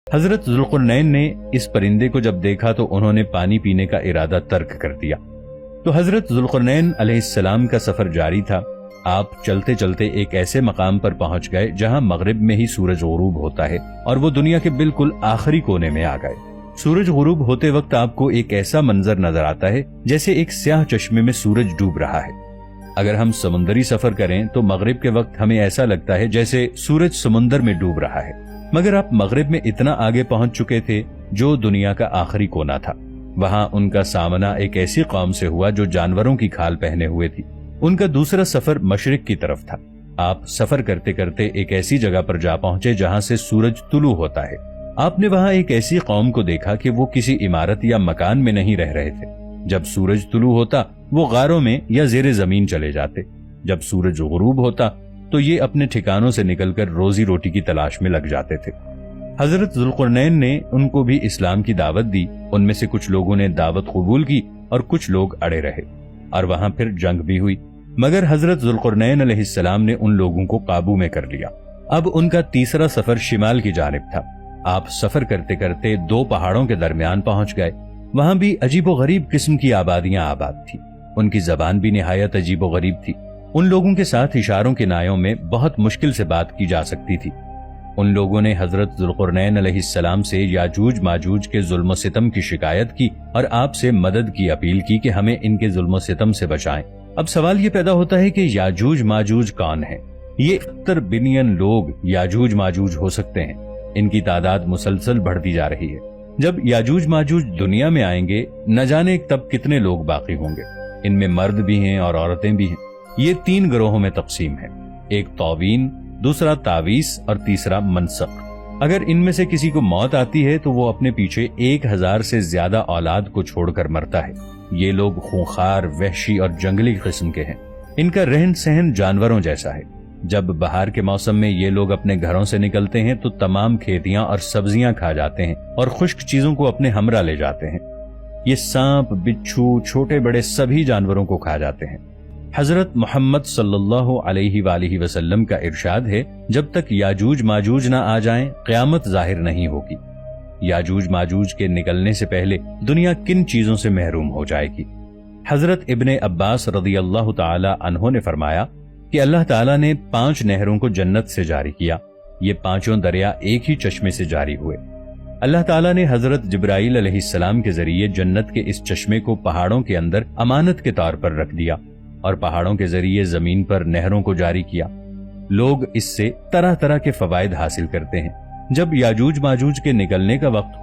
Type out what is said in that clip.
حضرت ذوالقرنین نے اس پرندے کو جب دیکھا تو انہوں نے پانی پینے کا ارادہ ترک کر دیا۔ تو حضرت ذوالقرنین علیہ السلام کا سفر جاری تھا۔ آپ چلتے چلتے ایک ایسے مقام پر پہنچ گئے جہاں مغرب میں ہی سورج غروب ہوتا ہے، اور وہ دنیا کے بالکل آخری کونے میں آ گئے۔ سورج غروب ہوتے وقت آپ کو ایک ایسا منظر نظر آتا ہے جیسے ایک سیاہ چشمے میں سورج ڈوب رہا ہے۔ اگر ہم سمندری سفر کریں تو مغرب کے وقت ہمیں ایسا لگتا ہے جیسے سورج سمندر میں ڈوب رہا ہے، مگر آپ مغرب میں اتنا آگے پہنچ چکے تھے جو دنیا کا آخری کونا تھا۔ وہاں ان کا سامنا ایک ایسی قوم سے ہوا جو جانوروں کی کھال پہنے ہوئے تھی۔ ان کا دوسرا سفر مشرق کی طرف تھا۔ آپ سفر کرتے کرتے ایک ایسی جگہ پر جا پہنچے جہاں سے سورج طلوع ہوتا ہے۔ آپ نے وہاں ایک ایسی قوم کو دیکھا کہ وہ کسی عمارت یا مکان میں نہیں رہ رہے تھے۔ جب سورج طلوع ہوتا وہ غاروں میں یا زیر زمین چلے جاتے، جب سورج غروب ہوتا تو یہ اپنے ٹھکانوں سے نکل کر روزی روٹی کی تلاش میں لگ جاتے تھے۔ حضرت ذوالقرنین نے ان کو بھی اسلام کی دعوت دی۔ ان میں سے کچھ لوگوں نے دعوت قبول کی اور کچھ لوگ اڑے رہے، اور وہاں پھر جنگ بھی ہوئی، مگر حضرت ذوالقرنین علیہ السلام نے ان لوگوں کو قابو میں کر لیا۔ اب ان کا تیسرا سفر شمال کی جانب تھا۔ آپ سفر کرتے کرتے دو پہاڑوں کے درمیان پہنچ گئے۔ وہاں بھی عجیب و غریب قسم کی آبادیاں آباد تھی۔ ان کی زبان بھی نہایت عجیب و غریب تھی۔ ان لوگوں کے ساتھ اشاروں کے نایوں میں بہت مشکل سے بات کی جا سکتی تھی۔ ان لوگوں نے حضرت ذوالقرنین علیہ السلام سے یاجوج ماجوج کے ظلم و ستم کی شکایت کی اور آپ سے مدد کی اپیل کی کہ ہمیں ان کے ظلم و ستم سے بچائیں۔ اب سوال یہ پیدا ہوتا ہے کہ یاجوج ماجوج کون ہیں؟ یہ 70 بلین لوگ یاجوج ماجوج ہو سکتے ہیں۔ ان کی تعداد مسلسل بڑھتی جا رہی ہے۔ جب یاجوج ماجوج دنیا میں آئیں گے نہ جانے تب کتنے لوگ باقی ہوں گے۔ ان میں مرد بھی ہیں اور عورتیں بھی ہیں۔ یہ 3 گروہوں میں تقسیم ہے، ایک طاوین، دوسرا تعویذ اور تیسرا منسق۔ اگر ان میں سے کسی کو موت آتی ہے تو وہ اپنے پیچھے 1000 سے زیادہ اولاد کو چھوڑ کر مرتا ہے۔ یہ لوگ خونخوار، وحشی اور جنگلی قسم کے ہیں۔ ان کا رہن سہن جانوروں جیسا ہے۔ جب بہار کے موسم میں یہ لوگ اپنے گھروں سے نکلتے ہیں تو تمام کھیتیاں اور سبزیاں کھا جاتے ہیں اور خشک چیزوں کو اپنے ہمراہ لے جاتے ہیں۔ یہ سانپ، بچھو، چھوٹے بڑے سبھی جانوروں کو کھا جاتے ہیں۔ حضرت محمد صلی اللہ علیہ وآلہ وسلم کا ارشاد ہے، جب تک یاجوج ماجوج نہ آ جائیں قیامت ظاہر نہیں ہوگی۔ یاجوج ماجوج کے نکلنے سے پہلے دنیا کن چیزوں سے محروم ہو جائے گی؟ حضرت ابن عباس رضی اللہ تعالی عنہ نے فرمایا کہ اللہ تعالیٰ نے 5 نہروں کو جنت سے جاری کیا۔ یہ 5 دریا ایک ہی چشمے سے جاری ہوئے۔ اللہ تعالیٰ نے حضرت جبرائیل علیہ السلام کے ذریعے جنت کے اس چشمے کو پہاڑوں کے اندر امانت کے طور پر رکھ دیا، اور پہاڑوں کے ذریعے زمین پر نہروں کو جاری کیا۔ لوگ اس سے طرح طرح کے فوائد حاصل کرتے ہیں۔ جب یاجوج ماجوج کے نکلنے کا وقت ہو